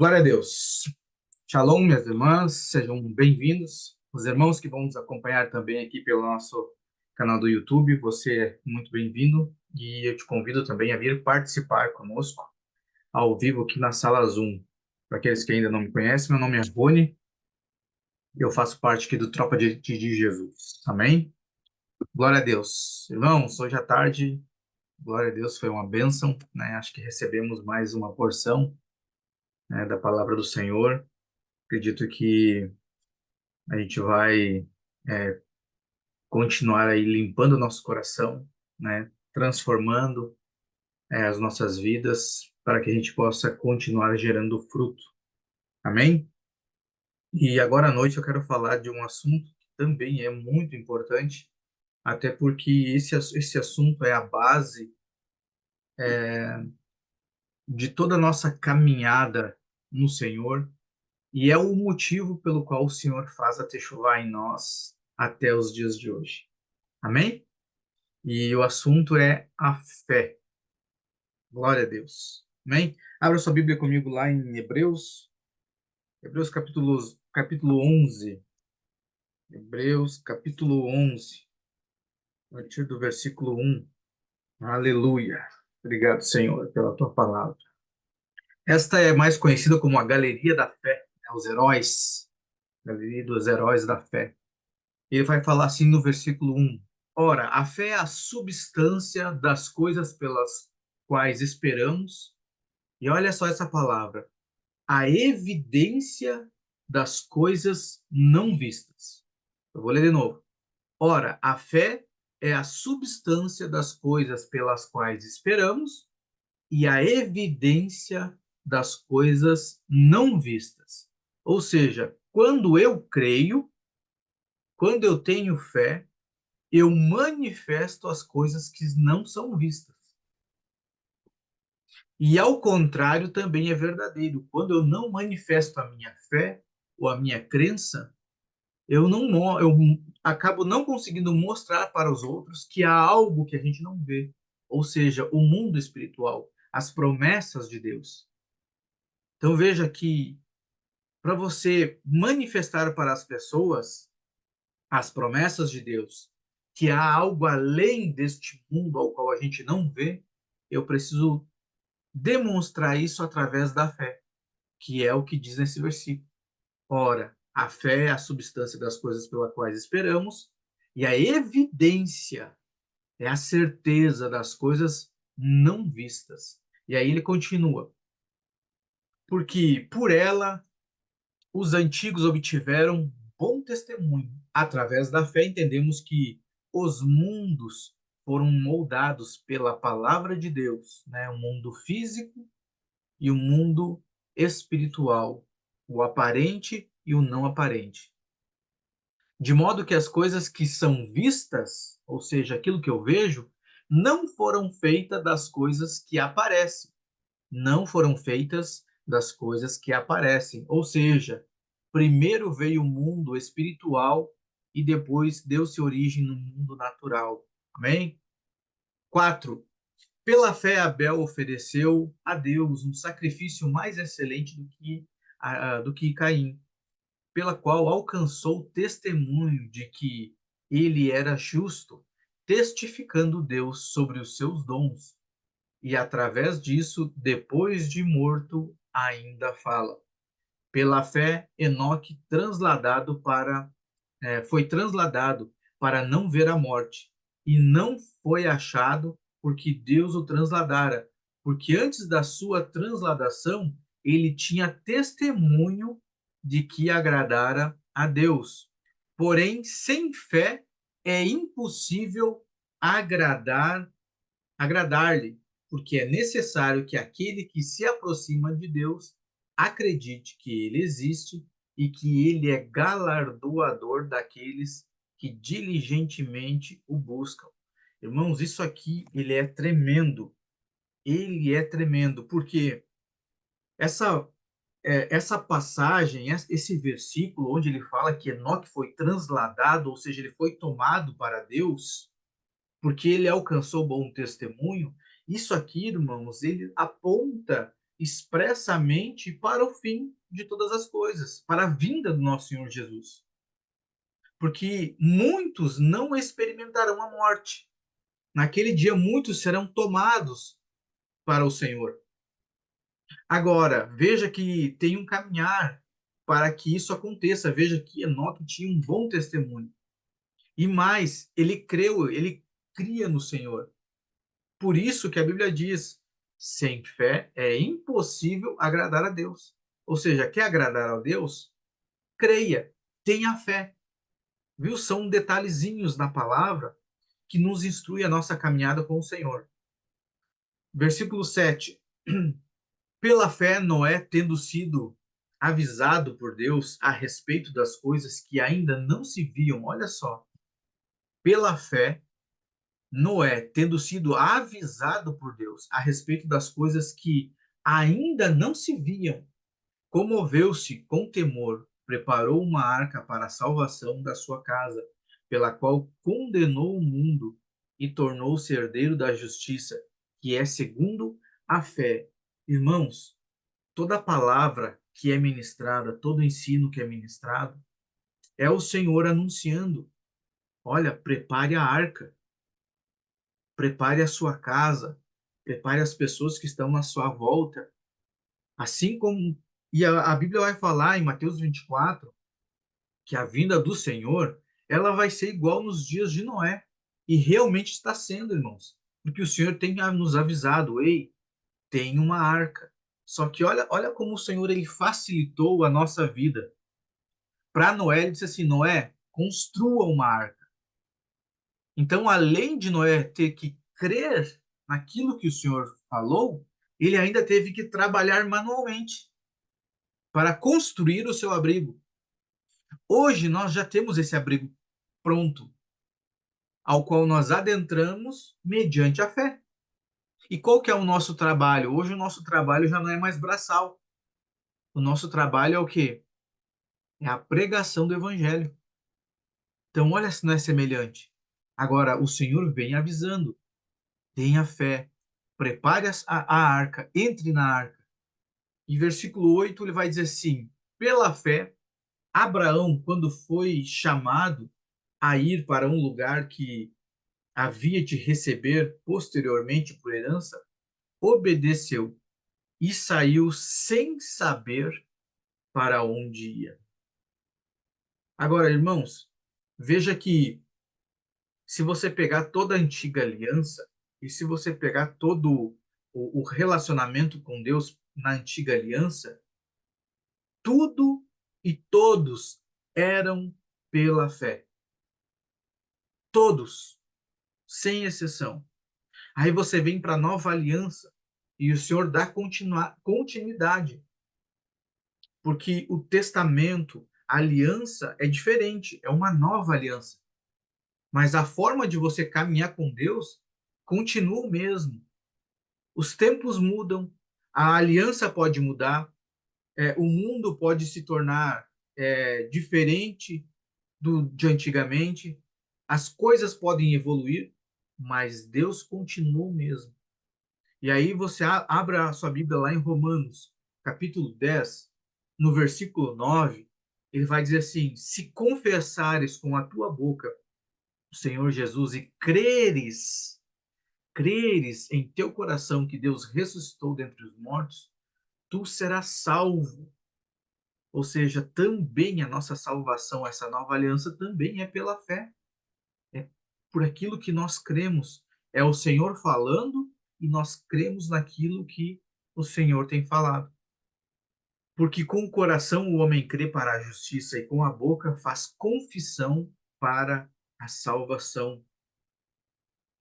Glória a Deus. Shalom, minhas irmãs, sejam bem-vindos. Os irmãos que vão nos acompanhar também aqui pelo nosso canal do YouTube, você é muito bem-vindo e eu te convido também a vir participar conosco ao vivo aqui na sala Zoom. Para aqueles que ainda não me conhecem, meu nome é Rony e eu faço parte aqui do Tropa de Jesus. Amém? Glória a Deus. Irmãos, hoje à tarde, glória a Deus, foi uma bênção, né? Acho que recebemos mais uma porção, né, da palavra do Senhor. Acredito que a gente vai continuar aí limpando o nosso coração, né? Transformando as nossas vidas para que a gente possa continuar gerando fruto. Amém? E agora à noite eu quero falar de um assunto que também é muito importante, até porque esse assunto é a base de toda a nossa caminhada no Senhor e é o motivo pelo qual o Senhor faz a techuvá em nós até os dias de hoje. Amém? E o assunto é a fé. Glória a Deus. Amém? Abra sua Bíblia comigo lá em Hebreus, Hebreus capítulo 11. Hebreus capítulo 11, a partir do versículo 1. Aleluia. Obrigado, Senhor, pela tua palavra. Esta é mais conhecida como a Galeria da Fé, né? Os heróis, Galeria dos Heróis da Fé. Ele vai falar assim no versículo 1. Ora, a fé é a substância das coisas pelas quais esperamos. E olha só essa palavra, a evidência das coisas não vistas. Eu vou ler de novo. Ora, a fé é a substância das coisas pelas quais esperamos e a evidência das coisas não vistas. Ou seja, quando eu creio, quando eu tenho fé, eu manifesto as coisas que não são vistas. E ao contrário também é verdadeiro. Quando eu não manifesto a minha fé ou a minha crença, eu acabo não conseguindo mostrar para os outros que há algo que a gente não vê, ou seja, o mundo espiritual, as promessas de Deus. Então veja que para você manifestar para as pessoas as promessas de Deus, que há algo além deste mundo ao qual a gente não vê, eu preciso demonstrar isso através da fé, que é o que diz nesse versículo. Ora, a fé é a substância das coisas pelas quais esperamos, e a evidência é a certeza das coisas não vistas. E aí ele continua: porque por ela os antigos obtiveram bom testemunho. Através da fé entendemos que os mundos foram moldados pela palavra de Deus, né? O mundo físico e o mundo espiritual, o aparente e o não aparente. De modo que as coisas que são vistas, ou seja, aquilo que eu vejo, não foram feitas das coisas que aparecem. Não foram feitas das coisas que aparecem. Ou seja, primeiro veio o mundo espiritual e depois deu-se origem no mundo natural. Amém? 4. Pela fé, Abel ofereceu a Deus um sacrifício mais excelente do que Caim, pela qual alcançou testemunho de que ele era justo, testificando Deus sobre os seus dons, e através disso, depois de morto, ainda fala. Pela fé, Enoque foi transladado para não ver a morte, e não foi achado porque Deus o transladara, porque antes da sua transladação ele tinha testemunho de que agradara a Deus. Porém, sem fé é impossível agradar-lhe, porque é necessário que aquele que se aproxima de Deus acredite que ele existe e que ele é galardoador daqueles que diligentemente o buscam. Irmãos, isso aqui ele é tremendo. Ele é tremendo, porque essa essa passagem, esse versículo onde ele fala que Enoque foi transladado, ou seja, ele foi tomado para Deus, porque ele alcançou bom testemunho, isso aqui, irmãos, ele aponta expressamente para o fim de todas as coisas, para a vinda do nosso Senhor Jesus. Porque muitos não experimentarão a morte. Naquele dia, muitos serão tomados para o Senhor. Agora, veja que tem um caminhar para que isso aconteça. Veja que Enoque tinha um bom testemunho. E mais, ele creu, ele cria no Senhor. Por isso que a Bíblia diz: sem fé é impossível agradar a Deus. Ou seja, quer agradar a Deus? Creia, tenha fé. Viu? São detalhezinhos na palavra que nos instrui a nossa caminhada com o Senhor. Versículo 7. Pela fé, Noé, tendo sido avisado por Deus a respeito das coisas que ainda não se viam, olha só. Pela fé, Noé, tendo sido avisado por Deus a respeito das coisas que ainda não se viam, comoveu-se com temor, preparou uma arca para a salvação da sua casa, pela qual condenou o mundo e tornou-se herdeiro da justiça, que é segundo a fé. Irmãos, toda palavra que é ministrada, todo ensino que é ministrado, é o Senhor anunciando: olha, prepare a arca, prepare a sua casa, prepare as pessoas que estão na sua volta. Assim como. E a Bíblia vai falar em Mateus 24 que a vinda do Senhor ela vai ser igual nos dias de Noé. E realmente está sendo, irmãos. Porque o Senhor tem nos avisado: ei, tem uma arca. Só que olha como o Senhor ele facilitou a nossa vida. Para Noé, ele disse assim: Noé, construa uma arca. Então, além de Noé ter que crer naquilo que o Senhor falou, ele ainda teve que trabalhar manualmente para construir o seu abrigo. Hoje nós já temos esse abrigo pronto, ao qual nós adentramos mediante a fé. E qual que é o nosso trabalho? Hoje o nosso trabalho já não é mais braçal. O nosso trabalho é o quê? É a pregação do evangelho. Então, olha se não é semelhante. Agora, o Senhor vem avisando: tenha fé, prepare a arca, entre na arca. Em versículo 8, ele vai dizer assim: pela fé, Abraão, quando foi chamado a ir para um lugar que havia de receber posteriormente por herança, obedeceu e saiu sem saber para onde ia. Agora, irmãos, veja que se você pegar toda a antiga aliança e se você pegar todo o relacionamento com Deus na antiga aliança, tudo e todos eram pela fé. Todos, sem exceção. Aí você vem para a nova aliança e o Senhor dá continuidade, porque o testamento, a aliança é diferente, é uma nova aliança. Mas a forma de você caminhar com Deus continua o mesmo. Os tempos mudam, a aliança pode mudar, o mundo pode se tornar diferente de antigamente, as coisas podem evoluir, mas Deus continua o mesmo. E aí você abra a sua Bíblia lá em Romanos, capítulo 10, no versículo 9, ele vai dizer assim: se confessares com a tua boca o Senhor Jesus e creres em teu coração que Deus ressuscitou dentre os mortos, tu serás salvo. Ou seja, também a nossa salvação, essa nova aliança, também é pela fé. É por aquilo que nós cremos. É o Senhor falando e nós cremos naquilo que o Senhor tem falado. Porque com o coração o homem crê para a justiça e com a boca faz confissão para a salvação.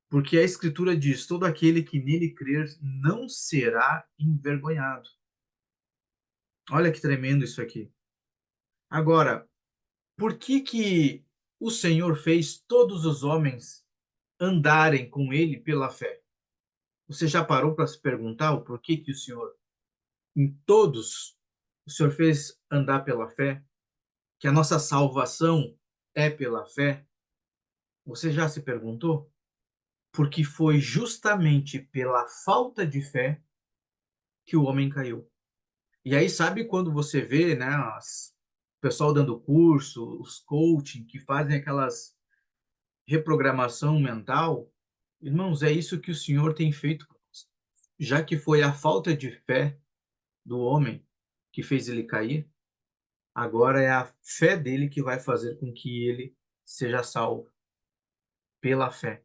Porque a Escritura diz: todo aquele que nele crer não será envergonhado. Olha que tremendo isso aqui. Agora, por que o Senhor fez todos os homens andarem com ele pela fé? Você já parou para se perguntar o porquê que o Senhor, em todos, o Senhor fez andar pela fé? Que a nossa salvação é pela fé? Você já se perguntou? Porque foi justamente pela falta de fé que o homem caiu. E aí, sabe quando você vê, né, o pessoal dando curso, os coaching, que fazem aquelas reprogramação mental? Irmãos, é isso que o Senhor tem feito, já que foi a falta de fé do homem que fez ele cair, agora é a fé dele que vai fazer com que ele seja salvo pela fé.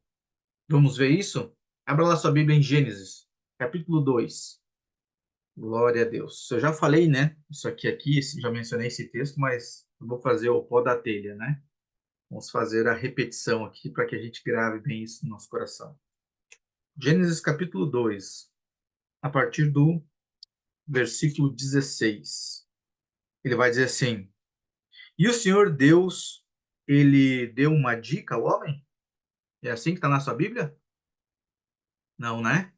Vamos ver isso? Abra lá sua Bíblia em Gênesis, capítulo 2. Glória a Deus. Eu já falei, né? Isso aqui, já mencionei esse texto, mas eu vou fazer o pó da telha, né? Vamos fazer a repetição aqui para que a gente grave bem isso no nosso coração. Gênesis capítulo 2, a partir do versículo 16. Ele vai dizer assim: E o Senhor Deus, ele deu uma dica ao homem? É assim que está na sua Bíblia? Não, né?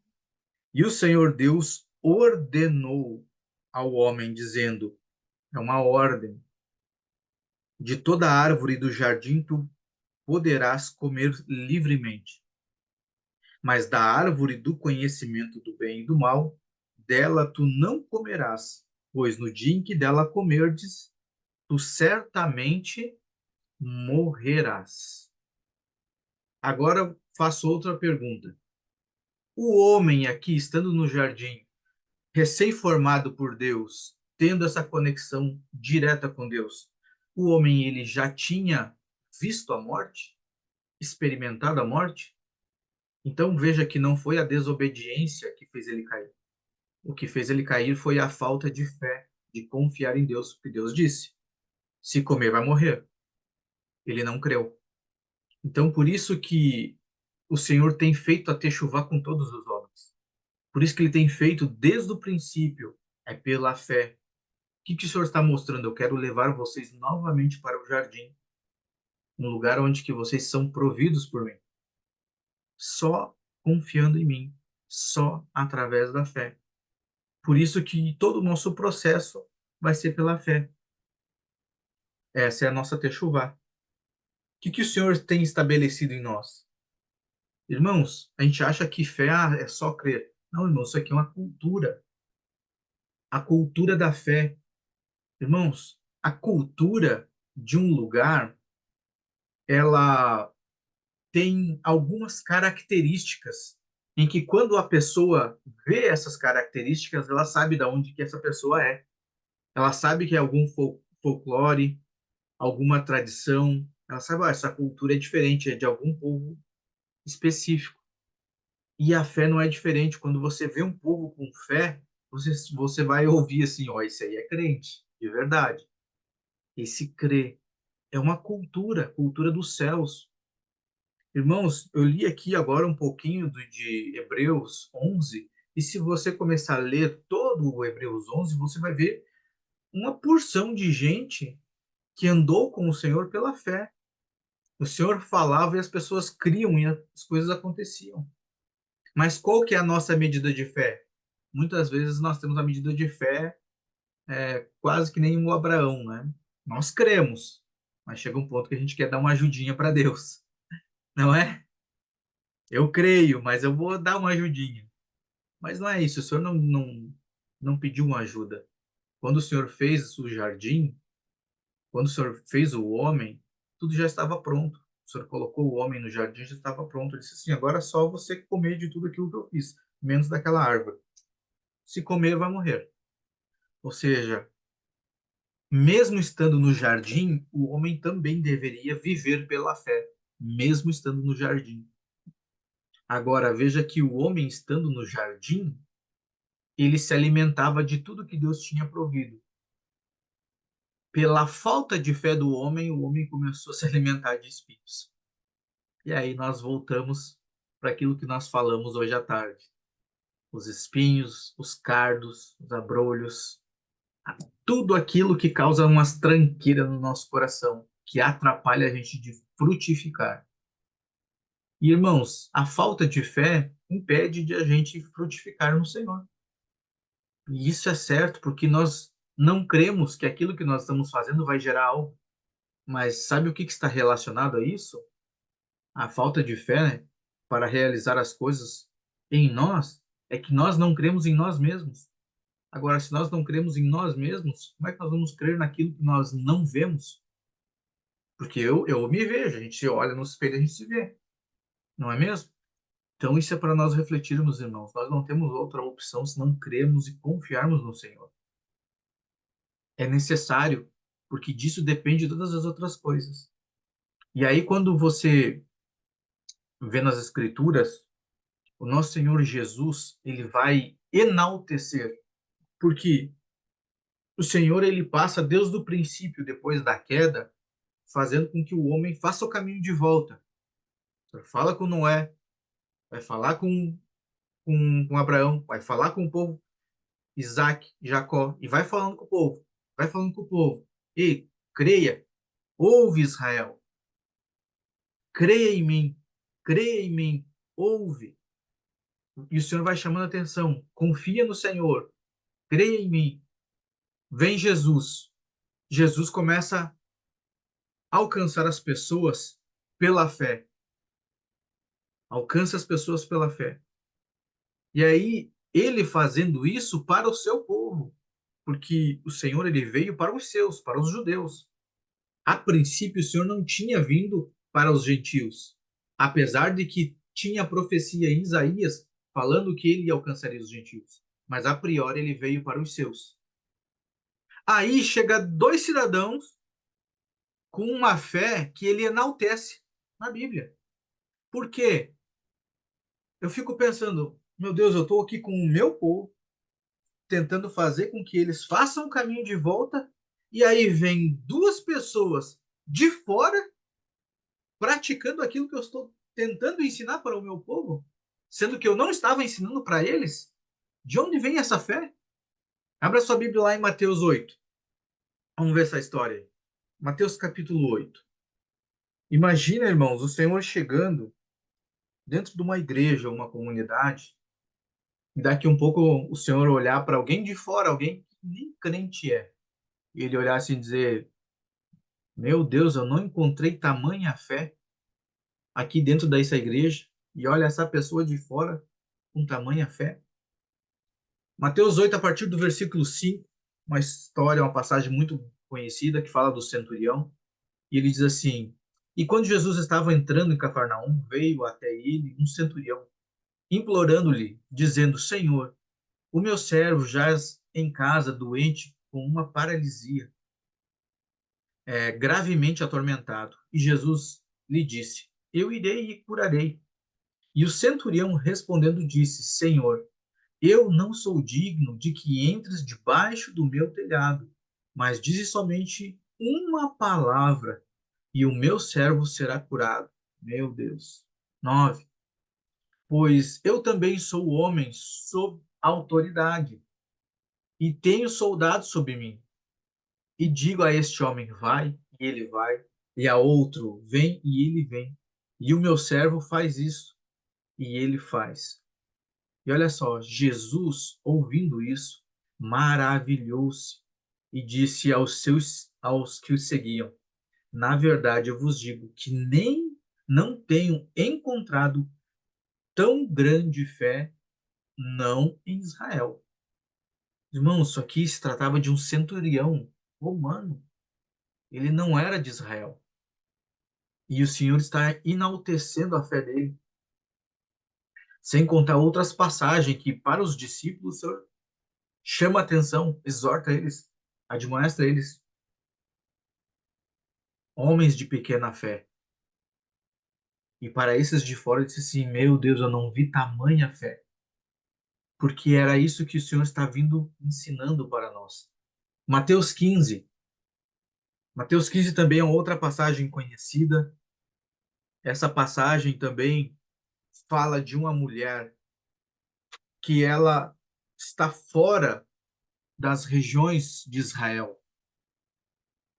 E o Senhor Deus ordenou ao homem, dizendo: é uma ordem, de toda árvore do jardim tu poderás comer livremente, mas da árvore do conhecimento do bem e do mal, dela tu não comerás, pois no dia em que dela comerdes, tu certamente morrerás. Agora faço outra pergunta. O homem aqui, estando no jardim, recém-formado por Deus, tendo essa conexão direta com Deus, o homem ele já tinha visto a morte, experimentado a morte? Então veja que não foi a desobediência que fez ele cair. O que fez ele cair foi a falta de fé, de confiar em Deus, porque Deus disse: se comer vai morrer. Ele não creu. Então por isso que o Senhor tem feito a techuvá com todos os homens. Por isso que ele tem feito desde o princípio, é pela fé. O que o Senhor está mostrando? Eu quero levar vocês novamente para o jardim, um lugar onde que vocês são providos por mim. Só confiando em mim, só através da fé. Por isso que todo o nosso processo vai ser pela fé. Essa é a nossa techuvá. O que o Senhor tem estabelecido em nós? Irmãos, a gente acha que fé é só crer. Não, irmão, isso aqui é uma cultura. A cultura da fé. Irmãos, a cultura de um lugar, ela tem algumas características em que quando a pessoa vê essas características, ela sabe de onde que essa pessoa é. Ela sabe que é algum folclore, alguma tradição. Ela sabe, ah, essa cultura é diferente, é de algum povo específico. E a fé não é diferente. Quando você vê um povo com fé, você vai ouvir assim, ó, esse aí é crente, de verdade. Esse crê. É uma cultura, cultura dos céus. Irmãos, eu li aqui agora um pouquinho de Hebreus 11, e se você começar a ler todo o Hebreus 11, você vai ver uma porção de gente que andou com o Senhor pela fé. O Senhor falava e as pessoas criam e as coisas aconteciam. Mas qual que é a nossa medida de fé? Muitas vezes nós temos a medida de fé quase que nem o Abraão, né? Nós cremos, mas chega um ponto que a gente quer dar uma ajudinha para Deus, não é? Eu creio, mas eu vou dar uma ajudinha. Mas não é isso, o Senhor não pediu uma ajuda. Quando o Senhor fez o jardim, quando o Senhor fez o homem, tudo já estava pronto. O Senhor colocou o homem no jardim, já estava pronto. Ele disse assim: agora é só você comer de tudo aquilo que eu fiz, menos daquela árvore. Se comer, vai morrer. Ou seja, mesmo estando no jardim, o homem também deveria viver pela fé, mesmo estando no jardim. Agora, veja que o homem estando no jardim, ele se alimentava de tudo que Deus tinha provido. Pela falta de fé do homem, o homem começou a se alimentar de espinhos. E aí nós voltamos para aquilo que nós falamos hoje à tarde. Os espinhos, os cardos, os abrolhos, tudo aquilo que causa umas tranqueiras no nosso coração, que atrapalha a gente de frutificar. E, irmãos, a falta de fé impede de a gente frutificar no Senhor. E isso é certo porque nós não cremos que aquilo que nós estamos fazendo vai gerar algo. Mas sabe o que está relacionado a isso? A falta de fé, né, para realizar as coisas em nós é que nós não cremos em nós mesmos. Agora, se nós não cremos em nós mesmos, como é que nós vamos crer naquilo que nós não vemos? Porque eu me vejo, a gente olha no espelho e a gente se vê, não é mesmo? Então, isso é para nós refletirmos, irmãos. Nós não temos outra opção se não cremos e confiarmos no Senhor. É necessário, porque disso depende todas as outras coisas. E aí, quando você vê nas Escrituras, o nosso Senhor Jesus, ele vai enaltecer, porque o Senhor, ele passa desde o princípio, depois da queda, fazendo com que o homem faça o caminho de volta. Ele fala com Noé, vai falar com Abraão, vai falar com o povo, Isaac, Jacó, e vai falando com o povo, vai falando com o povo. E creia, ouve Israel, creia em mim, ouve. E o Senhor vai chamando a atenção, confia no Senhor, creia em mim. Vem Jesus. Jesus começa a alcançar as pessoas pela fé. Alcança as pessoas pela fé. E aí, ele fazendo isso para o seu povo, porque o Senhor ele veio para os seus, para os judeus. A princípio, o Senhor não tinha vindo para os gentios, apesar de que tinha profecia em Isaías falando que ele alcançaria os gentios. Mas a priori ele veio para os seus. Aí chega dois cidadãos com uma fé que ele enaltece na Bíblia. Por quê? Eu fico pensando, meu Deus, eu estou aqui com o meu povo, tentando fazer com que eles façam o caminho de volta, e aí vem duas pessoas de fora praticando aquilo que eu estou tentando ensinar para o meu povo, sendo que eu não estava ensinando para eles. De onde vem essa fé? Abra sua Bíblia lá em Mateus 8. Vamos ver essa história aí. Mateus capítulo 8. Imagina, irmãos, o Senhor chegando dentro de uma igreja, uma comunidade, e daqui um pouco o Senhor olhar para alguém de fora, alguém que nem crente é, e ele olhar assim e dizer: Meu Deus, eu não encontrei tamanha fé aqui dentro dessa igreja, e olha essa pessoa de fora com tamanha fé. Mateus 8, a partir do versículo 5, uma história, uma passagem muito conhecida que fala do centurião, e ele diz assim: E quando Jesus estava entrando em Cafarnaum, veio até ele um centurião, implorando-lhe, dizendo: Senhor, o meu servo jaz em casa doente com uma paralisia, gravemente atormentado. E Jesus lhe disse: Eu irei e curarei. E o centurião respondendo disse: Senhor, eu não sou digno de que entres debaixo do meu telhado, mas dize somente uma palavra e o meu servo será curado. Meu Deus. 9. Pois eu também sou homem sob autoridade e tenho soldados sobre mim. E digo a este homem, vai, e ele vai, e a outro, vem, e ele vem. E o meu servo faz isso, e ele faz. E olha só, Jesus, ouvindo isso, maravilhou-se e disse aos que o seguiam: Na verdade, eu vos digo que nem não tenho encontrado tão grande fé não em Israel. Irmãos, isso aqui se tratava de um centurião romano. Ele não era de Israel. E o Senhor está enaltecendo a fé dele, sem contar outras passagens que, para os discípulos, o Senhor chama a atenção, exorta eles, admoesta eles, homens de pequena fé. E para esses de fora, ele disse assim: Meu Deus, eu não vi tamanha fé. Porque era isso que o Senhor está vindo ensinando para nós. Mateus 15. Mateus 15 também é outra passagem conhecida. Essa passagem também fala de uma mulher que ela está fora das regiões de Israel.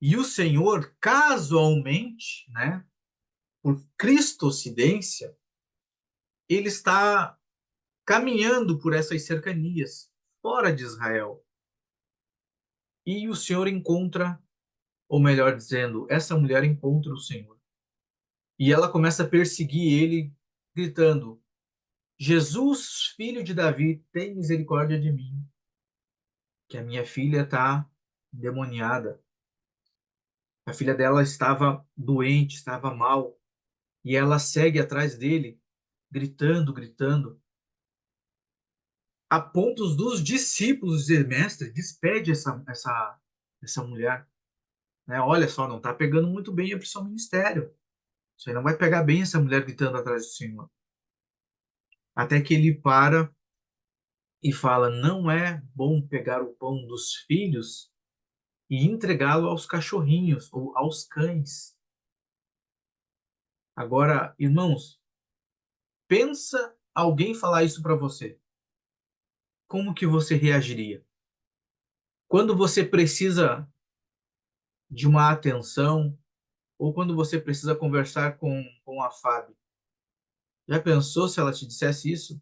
E o Senhor, casualmente, né, por cristocidência, ele está caminhando por essas cercanias, fora de Israel. E o Senhor encontra, ou melhor dizendo, essa mulher encontra o Senhor. E ela começa a perseguir ele, gritando: Jesus, filho de Davi, tem misericórdia de mim. que a minha filha está endemoniada. A filha dela estava doente, estava mal, e ela segue atrás dele, gritando, gritando, a ponto dos discípulos dizer, mestre, despede essa mulher. Né? Olha só, não está pegando muito bem para o seu ministério. Você não vai pegar bem essa mulher gritando atrás do Senhor. Até que ele para e fala: não é bom pegar o pão dos filhos e entregá-lo aos cachorrinhos ou aos cães. Agora, irmãos, pensa alguém falar isso para você. Como que você reagiria? Quando você precisa de uma atenção ou quando você precisa conversar com a Fábio. Já pensou se ela te dissesse isso?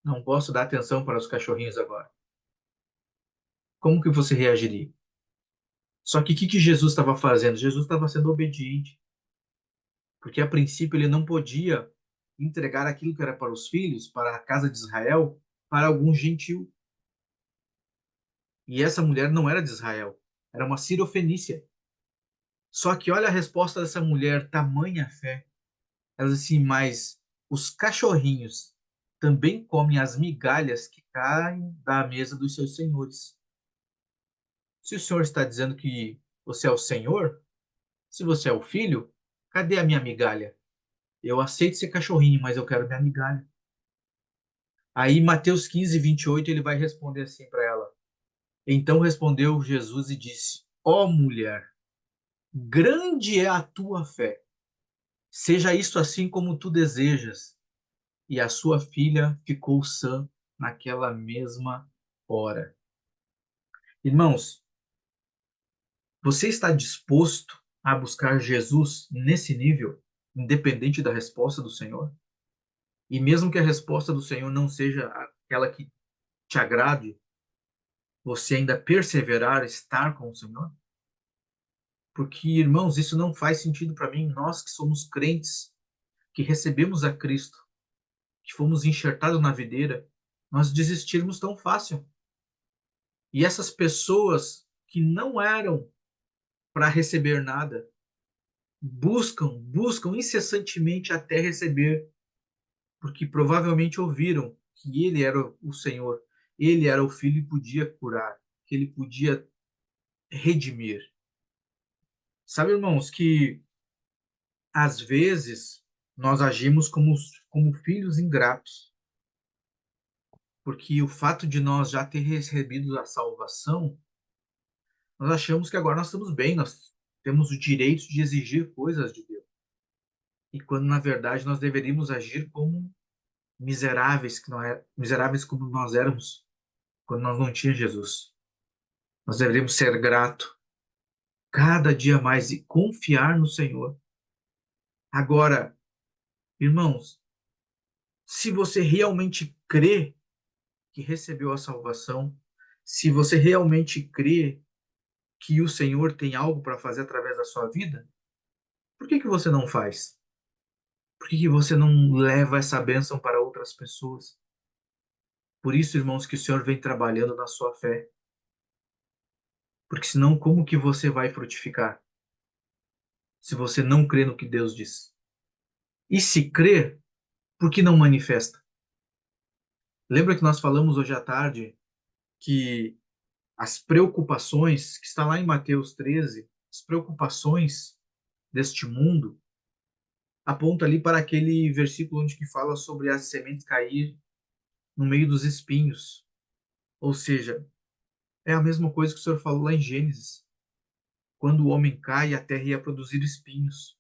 Não posso dar atenção para os cachorrinhos agora. Como que você reagiria? Só que o que Jesus estava fazendo? Jesus estava sendo obediente, porque a princípio ele não podia entregar aquilo que era para os filhos, para a casa de Israel, para algum gentil. E essa mulher não era de Israel, era uma sírio-fenícia. Só que olha a resposta dessa mulher, tamanha fé. Ela diz assim, mas os cachorrinhos também comem as migalhas que caem da mesa dos seus senhores. Se o senhor está dizendo que você é o senhor, se você é o filho, cadê a minha migalha? Eu aceito ser cachorrinho, mas eu quero minha migalha. Aí, Mateus 15, 28, ele vai responder assim para ela. Então respondeu Jesus e disse: ó mulher, grande é a tua fé. Seja isto assim como tu desejas. E a sua filha ficou sã naquela mesma hora. Irmãos, você está disposto a buscar Jesus nesse nível, independente da resposta do Senhor? E mesmo que a resposta do Senhor não seja aquela que te agrade, você ainda perseverar, estar com o Senhor? Porque, irmãos, isso não faz sentido para mim, nós que somos crentes, que recebemos a Cristo, que fomos enxertados na videira, nós desistirmos tão fácil. E essas pessoas que não eram para receber nada, buscam incessantemente até receber, porque provavelmente ouviram que ele era o Senhor, ele era o Filho e podia curar, que ele podia redimir. Sabe, irmãos, que às vezes nós agimos como filhos ingratos, porque o fato de nós já ter recebido a salvação, nós achamos que agora nós estamos bem, nós temos o direito de exigir coisas de Deus. E quando na verdade nós deveríamos agir como miseráveis que não é, miseráveis como nós éramos quando nós não tínhamos Jesus. Nós deveríamos ser grato cada dia mais e confiar no Senhor. Agora, irmãos, se você realmente crê que recebeu a salvação, se você realmente crê que o Senhor tem algo para fazer através da sua vida, por que que você não faz? Por que que você não leva essa bênção para outras pessoas? Por isso, irmãos, que o Senhor vem trabalhando na sua fé. Porque senão, como que você vai frutificar? Se você não crê no que Deus diz. E se crer, por que não manifesta? Lembra que nós falamos hoje à tarde que as preocupações, que está lá em Mateus 13, as preocupações deste mundo, aponta ali para aquele versículo onde que fala sobre as sementes cair no meio dos espinhos. Ou seja, é a mesma coisa que o Senhor falou lá em Gênesis. Quando o homem cai, a terra ia produzir espinhos.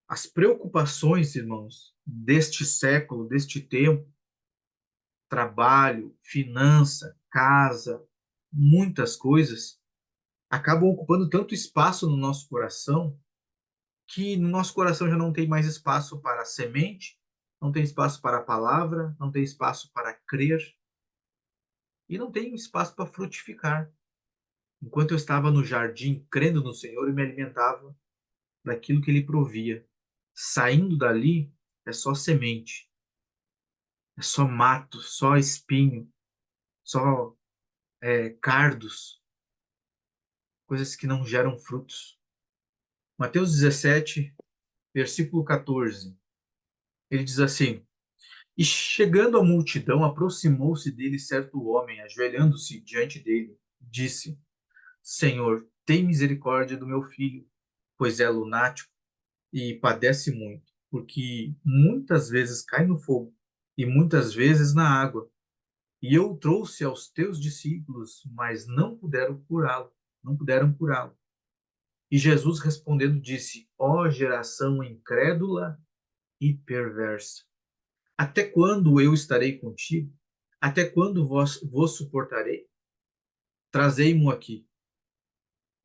As preocupações, irmãos, deste século, deste tempo, trabalho, finança, casa, muitas coisas, acabam ocupando tanto espaço no nosso coração que no nosso coração já não tem mais espaço para a semente, não tem espaço para a palavra, não tem espaço para crer e não tem espaço para frutificar. Enquanto eu estava no jardim crendo no Senhor, eu me alimentava daquilo que Ele provia. Saindo dali, é só semente, é só mato, só espinho, só cardos, coisas que não geram frutos. Mateus 17, versículo 14, ele diz assim: E chegando a multidão, aproximou-se dele certo homem, ajoelhando-se diante dele, disse: Senhor, tem misericórdia do meu filho, pois é lunático e padece muito, porque muitas vezes cai no fogo e muitas vezes na água. E eu o trouxe aos teus discípulos, mas não puderam curá-lo, não puderam curá-lo. E Jesus respondendo disse: Ó geração incrédula e perversa, até quando eu estarei contigo? Até quando vos suportarei? Trazei-mo aqui.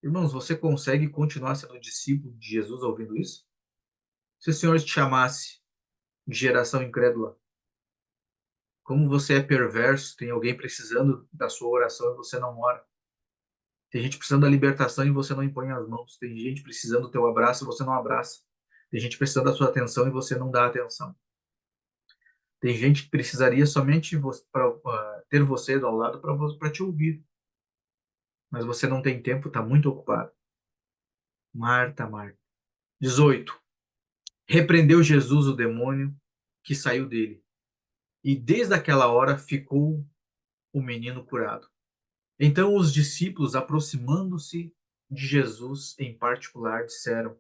Irmãos, você consegue continuar sendo discípulo de Jesus ouvindo isso? Se o Senhor te chamasse de geração incrédula, como você é perverso, tem alguém precisando da sua oração e você não ora. Tem gente precisando da libertação e você não impõe as mãos. Tem gente precisando do teu abraço e você não abraça. Tem gente precisando da sua atenção e você não dá atenção. Tem gente que precisaria somente ter você ao lado para te ouvir. Mas você não tem tempo, está muito ocupado. Marta, Marta. 18. Repreendeu Jesus o demônio que saiu dele. E desde aquela hora ficou o menino curado. Então os discípulos, aproximando-se de Jesus em particular, disseram: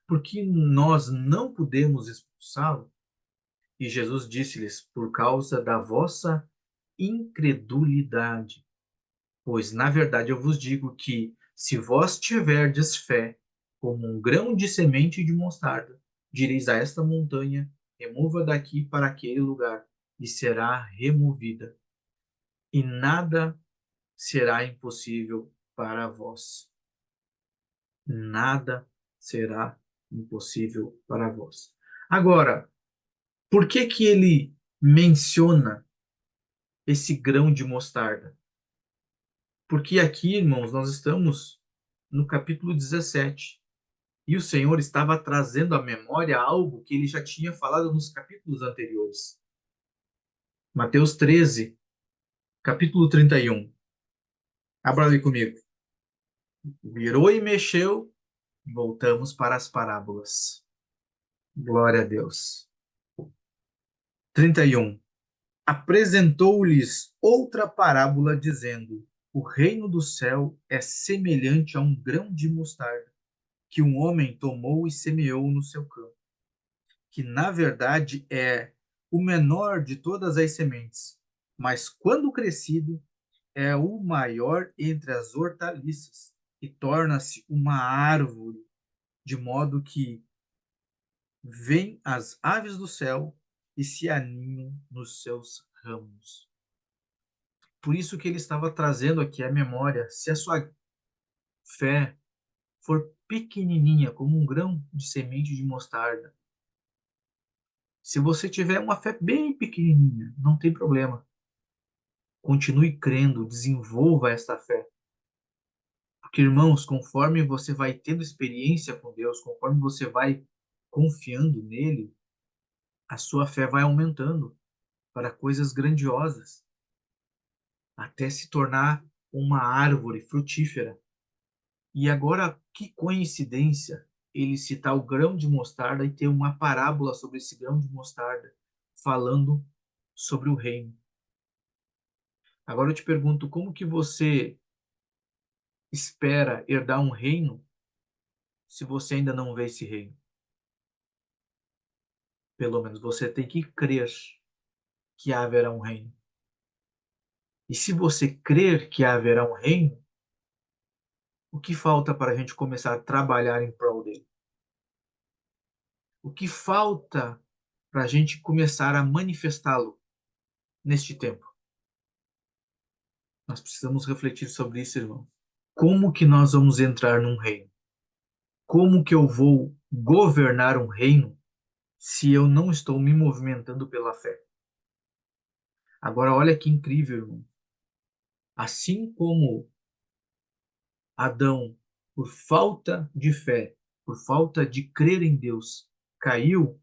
Por que nós não podemos expulsá-lo? E Jesus disse-lhes: Por causa da vossa incredulidade. Pois, na verdade, eu vos digo que, se vós tiverdes fé, como um grão de semente de mostarda, direis a esta montanha: remova daqui para aquele lugar, e será removida. E nada será impossível para vós. Nada será impossível para vós. Agora, por que que ele menciona esse grão de mostarda? Porque aqui, irmãos, nós estamos no capítulo 17. E o Senhor estava trazendo à memória algo que ele já tinha falado nos capítulos anteriores. Mateus 13, capítulo 31. Abra ali comigo. Virou e mexeu, voltamos para as parábolas. Glória a Deus. 31. Apresentou-lhes outra parábola, dizendo: O reino do céu é semelhante a um grão de mostarda, que um homem tomou e semeou no seu campo, que na verdade é o menor de todas as sementes, mas quando crescido, é o maior entre as hortaliças, e torna-se uma árvore, de modo que vêm as aves do céu e se aninham nos seus ramos. Por isso que ele estava trazendo aqui a memória. Se a sua fé for pequenininha, como um grão de semente de mostarda, se você tiver uma fé bem pequenininha, não tem problema. Continue crendo, desenvolva esta fé. Porque, irmãos, conforme você vai tendo experiência com Deus, conforme você vai confiando nele, a sua fé vai aumentando para coisas grandiosas, até se tornar uma árvore frutífera. E agora, que coincidência ele citar o grão de mostarda e ter uma parábola sobre esse grão de mostarda, falando sobre o reino. Agora eu te pergunto, como que você espera herdar um reino se você ainda não vê esse reino? Pelo menos você tem que crer que haverá um reino. E se você crer que haverá um reino, o que falta para a gente começar a trabalhar em prol dele? O que falta para a gente começar a manifestá-lo neste tempo? Nós precisamos refletir sobre isso, irmão. Como que nós vamos entrar num reino? Como que eu vou governar um reino se eu não estou me movimentando pela fé? Agora, olha que incrível, irmão. Assim como Adão, por falta de fé, por falta de crer em Deus, caiu,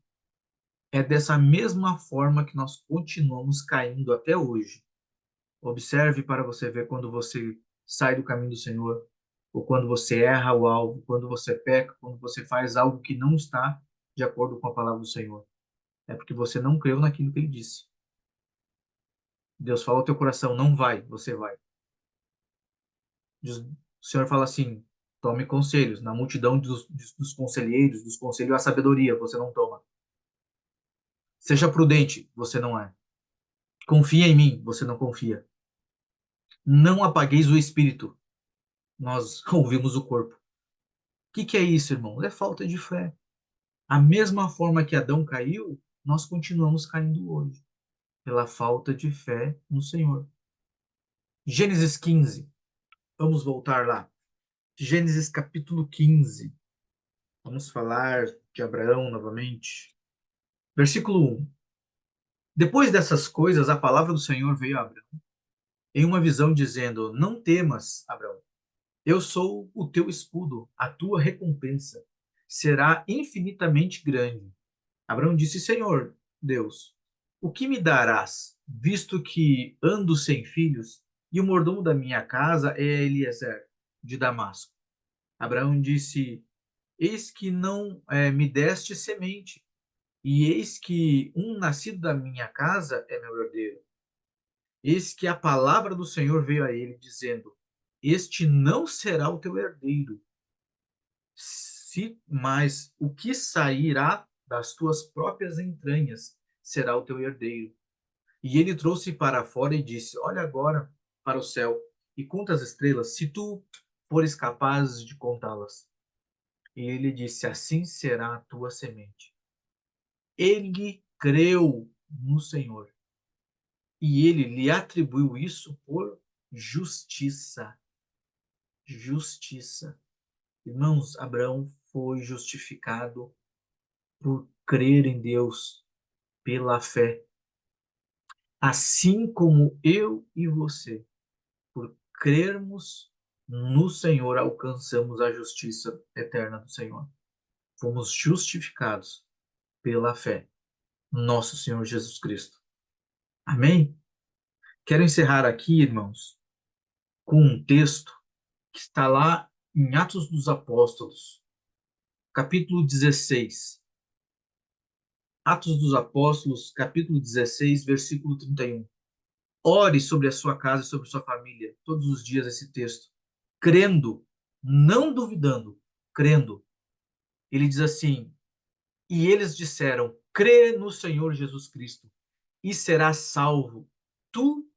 é dessa mesma forma que nós continuamos caindo até hoje. Observe para você ver quando você sai do caminho do Senhor, ou quando você erra o alvo, quando você peca, quando você faz algo que não está de acordo com a palavra do Senhor. É porque você não creu naquilo que ele disse. Deus fala ao teu coração, não vai, você vai. O Senhor fala assim, tome conselhos. Na multidão dos conselheiros, dos conselhos, há sabedoria, você não toma. Seja prudente, você não é. Confia em mim, você não confia. Não apagueis o espírito, nós ouvimos o corpo. O que é isso, irmão? É falta de fé. A mesma forma que Adão caiu, nós continuamos caindo hoje, pela falta de fé no Senhor. Gênesis 15, vamos voltar lá. Gênesis capítulo 15. Vamos falar de Abraão novamente. Versículo 1. Depois dessas coisas, a palavra do Senhor veio a Abraão em uma visão, dizendo: Não temas, Abraão, eu sou o teu escudo, a tua recompensa será infinitamente grande. Abraão disse: Senhor Deus, o que me darás, visto que ando sem filhos, e o mordomo da minha casa é Eliezer, de Damasco? Abraão disse: Eis que não me deste semente, e eis que um nascido da minha casa é meu herdeiro. Eis que a palavra do Senhor veio a ele, dizendo: Este não será o teu herdeiro, mas o que sairá das tuas próprias entranhas será o teu herdeiro. E ele trouxe para fora e disse: Olha agora para o céu e conta as estrelas, se tu fores capaz de contá-las. E ele disse: Assim será a tua semente. Ele creu no Senhor e ele lhe atribuiu isso por justiça. Justiça. Irmãos, Abraão foi justificado por crer em Deus pela fé, assim como eu e você, por crermos no Senhor, alcançamos a justiça eterna do Senhor. Fomos justificados pela fé, nosso Senhor Jesus Cristo. Amém? Quero encerrar aqui, irmãos, com um texto que está lá em Atos dos Apóstolos, capítulo 16. Atos dos Apóstolos, capítulo 16, versículo 31. Ore sobre a sua casa e sobre a sua família todos os dias esse texto, crendo, não duvidando, crendo. Ele diz assim: E eles disseram: Crê no Senhor Jesus Cristo e serás salvo, tu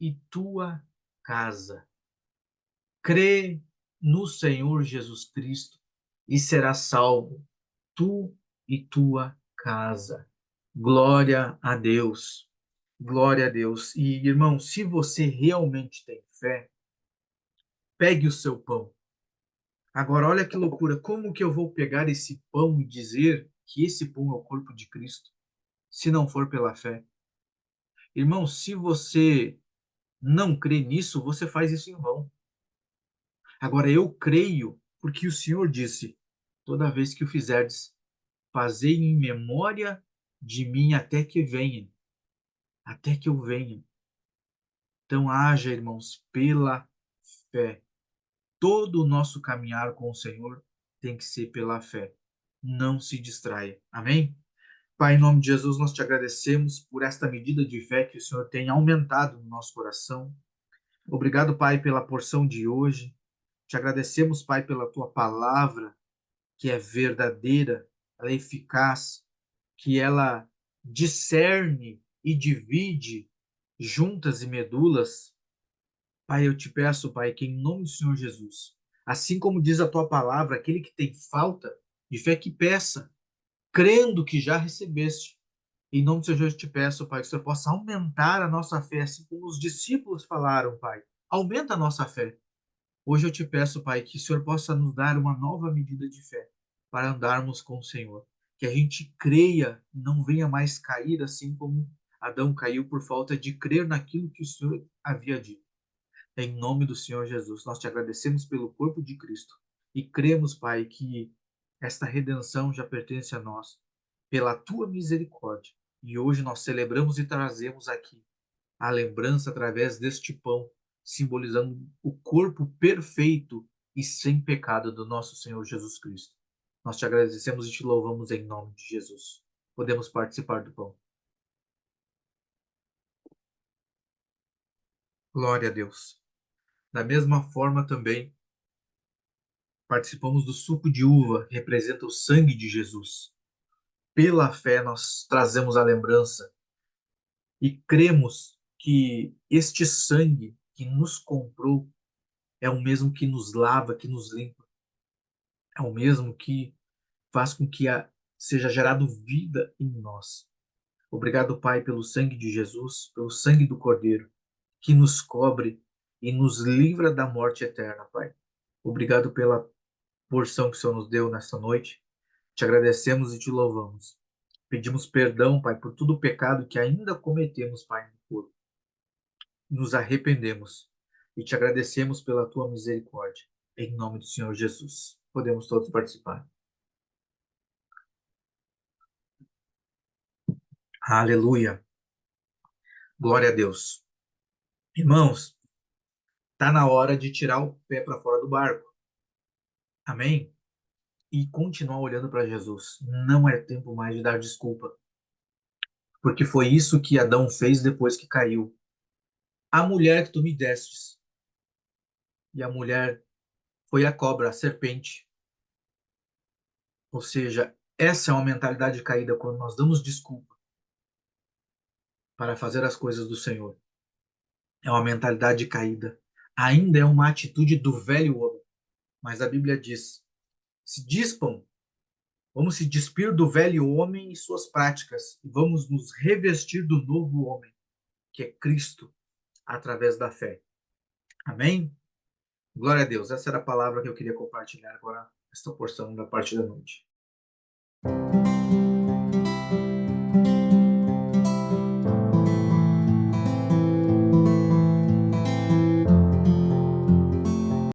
e tua casa. Crê no Senhor Jesus Cristo e serás salvo, tu e tua casa. Glória a Deus. Glória a Deus. E, irmão, se você realmente tem fé, pegue o seu pão. Agora, olha que loucura. Como que eu vou pegar esse pão e dizer que esse pão é o corpo de Cristo, se não for pela fé? Irmão, se você não crê nisso, você faz isso em vão. Agora, eu creio, porque o Senhor disse: toda vez que o fizerdes, fazei em memória de mim até que venha, até que eu venha. Então, haja, irmãos, pela fé. Todo o nosso caminhar com o Senhor tem que ser pela fé. Não se distraia. Amém? Pai, em nome de Jesus, nós te agradecemos por esta medida de fé que o Senhor tem aumentado no nosso coração. Obrigado, Pai, pela porção de hoje. Te agradecemos, Pai, pela tua palavra, que é verdadeira, ela é eficaz, que ela discerne e divide juntas e medulas. Pai, eu te peço, Pai, que em nome do Senhor Jesus, assim como diz a tua palavra, aquele que tem falta de fé que peça, crendo que já recebeste. Em nome do Senhor Jesus, eu te peço, Pai, que o Senhor possa aumentar a nossa fé, assim como os discípulos falaram, Pai. Aumenta a nossa fé. Hoje eu te peço, Pai, que o Senhor possa nos dar uma nova medida de fé para andarmos com o Senhor. Que a gente creia, não venha mais cair assim como Adão caiu por falta de crer naquilo que o Senhor havia dito. Em nome do Senhor Jesus, nós te agradecemos pelo corpo de Cristo e cremos, Pai, que esta redenção já pertence a nós, pela tua misericórdia. E hoje nós celebramos e trazemos aqui a lembrança através deste pão, simbolizando o corpo perfeito e sem pecado do nosso Senhor Jesus Cristo. Nós te agradecemos e te louvamos em nome de Jesus. Podemos participar do pão. Glória a Deus. Da mesma forma também, participamos do suco de uva, que representa o sangue de Jesus. Pela fé, nós trazemos a lembrança e cremos que este sangue que nos comprou é o mesmo que nos lava, que nos limpa, é o mesmo que faz com que seja gerado vida em nós. Obrigado, Pai, pelo sangue de Jesus, pelo sangue do Cordeiro, que nos cobre e nos livra da morte eterna, Pai. Obrigado pela porção que o Senhor nos deu nesta noite. Te agradecemos e te louvamos. Pedimos perdão, Pai, por todo o pecado que ainda cometemos, Pai, no corpo. Nos arrependemos e te agradecemos pela tua misericórdia. Em nome do Senhor Jesus. Podemos todos participar. Aleluia. Glória a Deus. Irmãos, está na hora de tirar o pé para fora do barco. Amém? E continuar olhando para Jesus. Não é tempo mais de dar desculpa. Porque foi isso que Adão fez depois que caiu. A mulher que tu me destes. E a mulher foi a cobra, a serpente. Ou seja, essa é uma mentalidade caída quando nós damos desculpa para fazer as coisas do Senhor. É uma mentalidade caída. Ainda é uma atitude do velho homem. Mas a Bíblia diz: se dispam, vamos se despir do velho homem e suas práticas, e vamos nos revestir do novo homem, que é Cristo, através da fé. Amém? Glória a Deus. Essa era a palavra que eu queria compartilhar agora, esta porção da parte da noite.